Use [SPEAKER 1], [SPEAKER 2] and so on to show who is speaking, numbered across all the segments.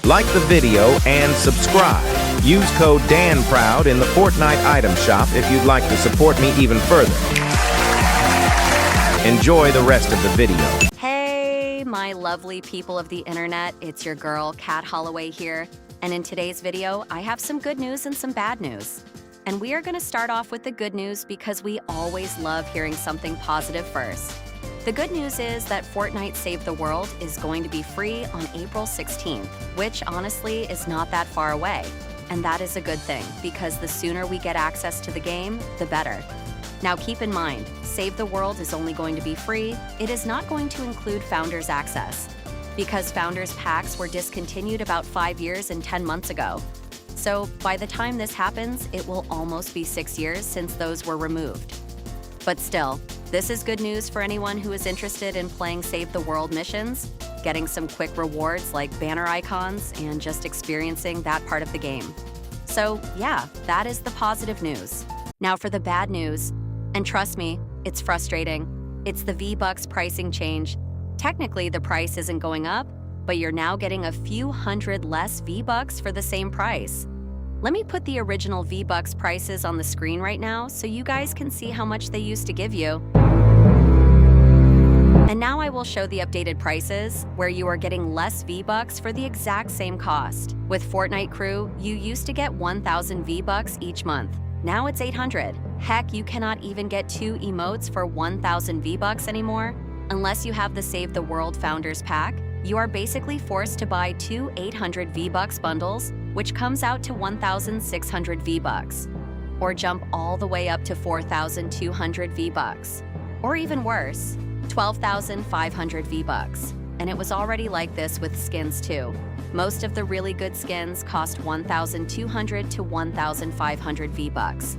[SPEAKER 1] like the video, and subscribe. Use code DANPROUD in the Fortnite item shop if you'd like to support me even further. Enjoy the rest of the video.
[SPEAKER 2] Hey, my lovely people of the internet, it's your girl, Kat Holloway here. And in today's video, I have some good news and some bad news. And we are going to start off with the good news because we always love hearing something positive first. The good news is that Fortnite Save the World is going to be free on April 16th, which honestly is not that far away. And that is a good thing, because the sooner we get access to the game, the better. Now keep in mind, Save the World is only going to be free. It is not going to include Founders Access, because Founders Packs were discontinued about 5 years and 10 months ago. So by the time this happens, it will almost be 6 years since those were removed. But still, this is good news for anyone who is interested in playing Save the World missions, getting some quick rewards like banner icons, and just experiencing that part of the game. So yeah, that is the positive news. Now for the bad news, and trust me, it's frustrating. It's the V-Bucks pricing change. Technically, the price isn't going up, but you're now getting a few hundred less V-Bucks for the same price. Let me put the original V-Bucks prices on the screen right now so you guys can see how much they used to give you. And now I will show the updated prices, where you are getting less V-Bucks for the exact same cost. With Fortnite Crew, you used to get 1,000 V-Bucks each month. Now it's 800. Heck, you cannot even get 2 emotes for 1,000 V-Bucks anymore. Unless you have the Save the World Founders Pack, you are basically forced to buy 2 800 V-Bucks bundles, which comes out to 1,600 V-Bucks. Or jump all the way up to 4,200 V-Bucks. Or even worse, 12,500 V-Bucks. And it was already like this with skins too. Most of the really good skins cost 1,200 to 1,500 V-Bucks.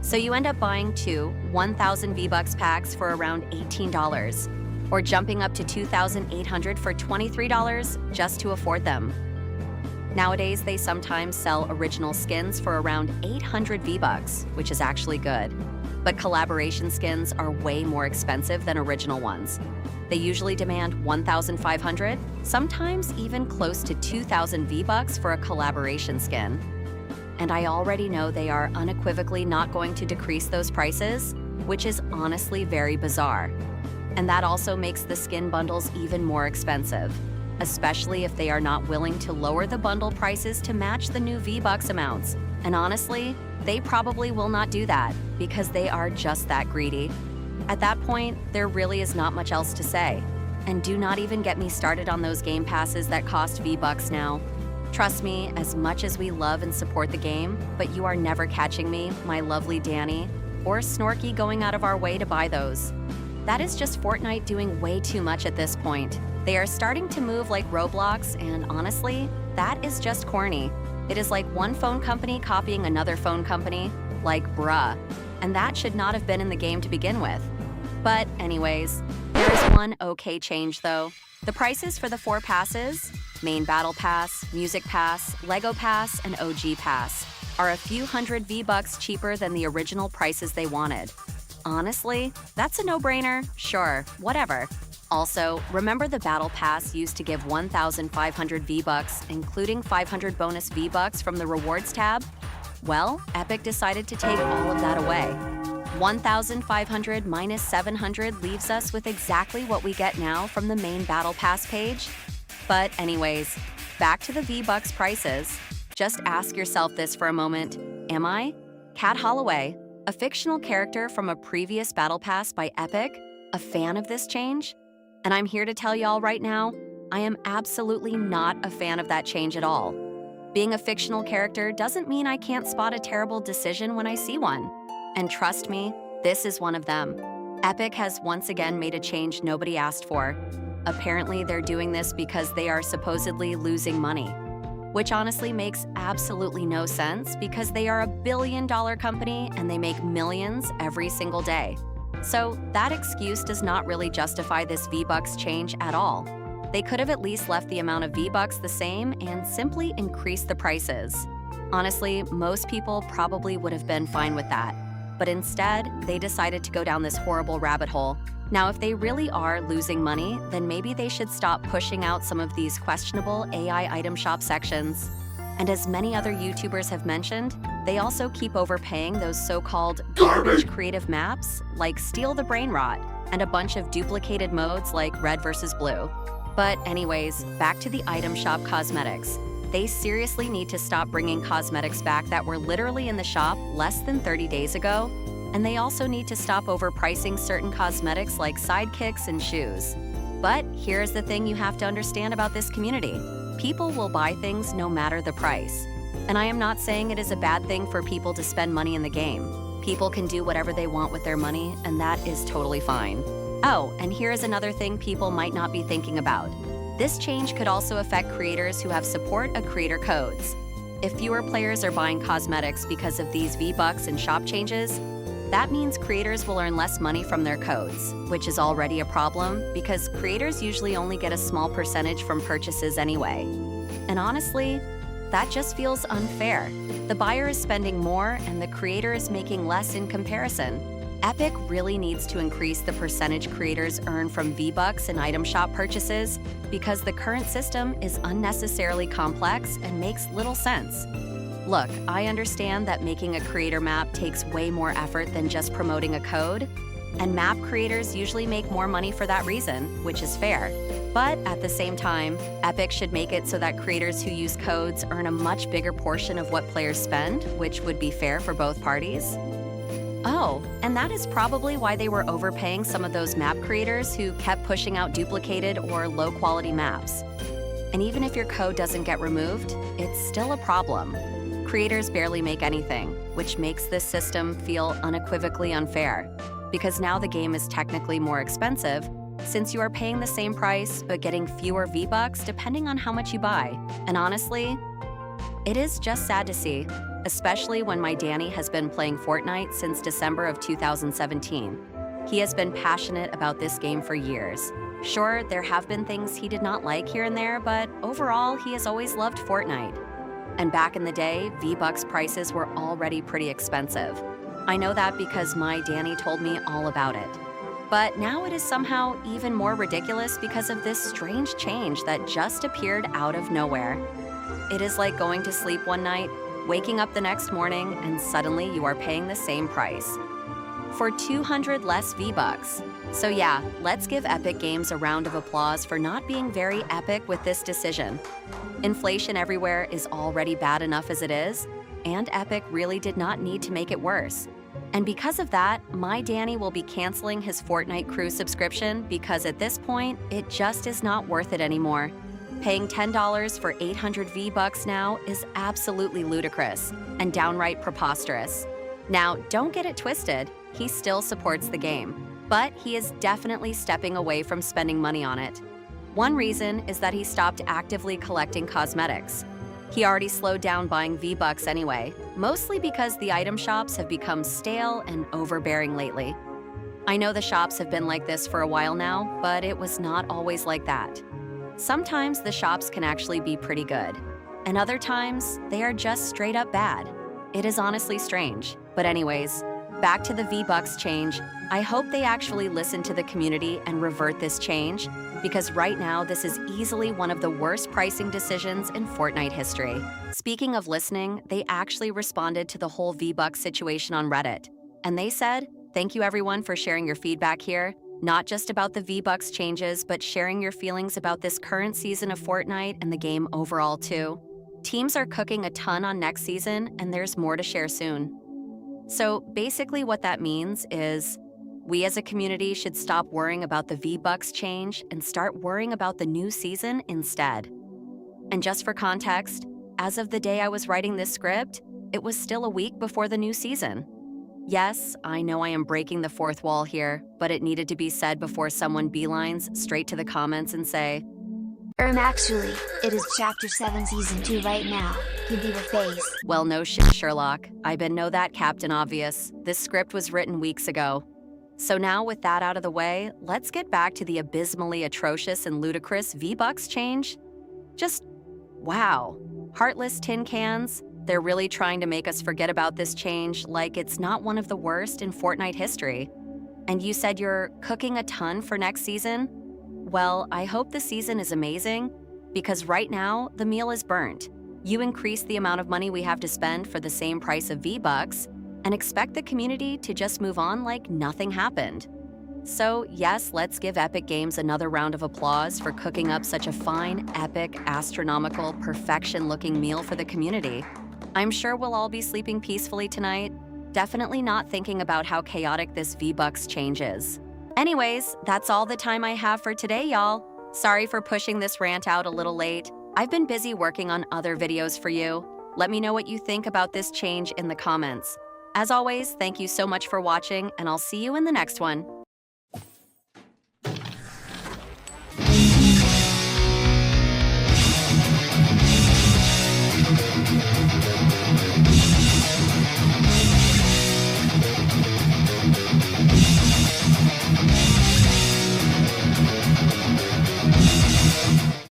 [SPEAKER 2] So you end up buying 2 1,000 V-Bucks packs for around $18, or jumping up to 2,800 for $23 just to afford them. Nowadays, they sometimes sell original skins for around 800 V-Bucks, which is actually good. But collaboration skins are way more expensive than original ones. They usually demand 1,500, sometimes even close to 2,000 V-Bucks for a collaboration skin. And I already know they are unequivocally not going to decrease those prices, which is honestly very bizarre. And that also makes the skin bundles even more expensive, especially if they are not willing to lower the bundle prices to match the new V-Bucks amounts. And honestly, they probably will not do that because they are just that greedy. At that point, there really is not much else to say. And do not even get me started on those game passes that cost V-Bucks now. Trust me, as much as we love and support the game, but you are never catching me, my lovely Danny, or Snorky going out of our way to buy those. That is just Fortnite doing way too much at this point. They are starting to move like Roblox, and honestly, that is just corny. It is like one phone company copying another phone company, like bruh. And that should not have been in the game to begin with. But anyways, there is one okay change though. The prices for the 4 passes, Main Battle Pass, Music Pass, Lego Pass, and OG Pass, are a few hundred V-Bucks cheaper than the original prices they wanted. Honestly, that's a no-brainer. Sure, whatever. Also, remember the Battle Pass used to give 1,500 V-Bucks, including 500 bonus V-Bucks from the Rewards tab? Well, Epic decided to take all of that away. 1,500 minus 700 leaves us with exactly what we get now from the main Battle Pass page. But anyways, back to the V-Bucks prices. Just ask yourself this for a moment. Am I, Kat Holloway, a fictional character from a previous Battle Pass by Epic, a fan of this change? And I'm here to tell y'all right now, I am absolutely not a fan of that change at all. Being a fictional character doesn't mean I can't spot a terrible decision when I see one. And trust me, this is one of them. Epic has once again made a change nobody asked for. Apparently, they're doing this because they are supposedly losing money, which honestly makes absolutely no sense because they are a billion-dollar company and they make millions every single day. So that excuse does not really justify this V-Bucks change at all. They could have at least left the amount of V-Bucks the same and simply increased the prices. Honestly, most people probably would have been fine with that. but instead, they decided to go down this horrible rabbit hole. Now, if they really are losing money, then maybe they should stop pushing out some of these questionable AI item shop sections. And as many other YouTubers have mentioned, they also keep overpaying those so-called garbage creative maps like Steal the Brain Rot and a bunch of duplicated modes like Red versus Blue. But anyways, back to the item shop cosmetics. They seriously need to stop bringing cosmetics back that were literally in the shop less than 30 days ago. And they also need to stop overpricing certain cosmetics like sidekicks and shoes. But here's the thing you have to understand about this community. People will buy things no matter the price. And I am not saying it is a bad thing for people to spend money in the game. People can do whatever they want with their money, and that is totally fine. Oh, and here is another thing people might not be thinking about. This change could also affect creators who have support of creator codes. If fewer players are buying cosmetics because of these V-Bucks and shop changes, that means creators will earn less money from their codes, which is already a problem because creators usually only get a small percentage from purchases anyway. And honestly, that just feels unfair. The buyer is spending more and the creator is making less in comparison. Epic really needs to increase the percentage creators earn from V-Bucks and item shop purchases because the current system is unnecessarily complex and makes little sense. Look, I understand that making a creator map takes way more effort than just promoting a code, and map creators usually make more money for that reason, which is fair. But at the same time, Epic should make it so that creators who use codes earn a much bigger portion of what players spend, which would be fair for both parties. Oh, and that is probably why they were overpaying some of those map creators who kept pushing out duplicated or low-quality maps. And even if your code doesn't get removed, it's still a problem. Creators barely make anything, which makes this system feel unequivocally unfair, because now the game is technically more expensive, since you are paying the same price but getting fewer V-Bucks depending on how much you buy. And honestly, it is just sad to see, especially when my Danny has been playing Fortnite since December of 2017. He has been passionate about this game for years. Sure, there have been things he did not like here and there, but overall, he has always loved Fortnite. And back in the day, V-Bucks prices were already pretty expensive. I know that because my Danny told me all about it. But now it is somehow even more ridiculous because of this strange change that just appeared out of nowhere. It is like going to sleep one night, waking up the next morning, and suddenly you are paying the same price. For 200 less V-Bucks. So yeah, let's give Epic Games a round of applause for not being very epic with this decision. Inflation everywhere is already bad enough as it is, and Epic really did not need to make it worse. And because of that, my Danny will be canceling his Fortnite crew subscription because at this point, it just is not worth it anymore. Paying $10 for 800 V-Bucks now is absolutely ludicrous and downright preposterous. Now, don't get it twisted, he still supports the game, but he is definitely stepping away from spending money on it. One reason is that he stopped actively collecting cosmetics. He already slowed down buying V-Bucks anyway, mostly because the item shops have become stale and overbearing lately. I know the shops have been like this for a while now, but it was not always like that. Sometimes the shops can actually be pretty good, and other times they are just straight up bad. It is honestly strange. But anyways, back to the V-Bucks change. I hope they actually listen to the community and revert this change, because right now this is easily one of the worst pricing decisions in Fortnite history. Speaking of listening, they actually responded to the whole V-Bucks situation on Reddit. And they said, "Thank you everyone for sharing your feedback here. Not just about the V-Bucks changes, but sharing your feelings about this current season of Fortnite and the game overall too. Teams are cooking a ton on next season, and there's more to share soon." So basically what that means is we as a community should stop worrying about the V-Bucks change and start worrying about the new season instead. And just for context, as of the day I was writing this script, it was still a week before the new season. Yes, I know I am breaking the fourth wall here, but it needed to be said before someone beelines straight to the comments and say,
[SPEAKER 3] Actually, it is Chapter 7 Season 2 right now. Give you a face.
[SPEAKER 2] "Well, no shit, Sherlock. I been know that, Captain Obvious. This script was written weeks ago." So now with that out of the way, let's get back to the abysmally atrocious and ludicrous V-Bucks change. Just, wow. Heartless tin cans, They're really trying to make us forget about this change like it's not one of the worst in Fortnite history. And you said you're cooking a ton for next season? Well, I hope the season is amazing, because right now, the meal is burnt. You increase the amount of money we have to spend for the same price of V-Bucks, and expect the community to just move on like nothing happened. So yes, let's give Epic Games another round of applause for cooking up such a fine, epic, astronomical, perfection-looking meal for the community. I'm sure we'll all be sleeping peacefully tonight, definitely not thinking about how chaotic this V-Bucks change is. Anyways, that's all the time I have for today, y'all. Sorry for pushing this rant out a little late. I've been busy working on other videos for you. Let me know what you think about this change in the comments. As always, thank you so much for watching, and I'll see you in the next one.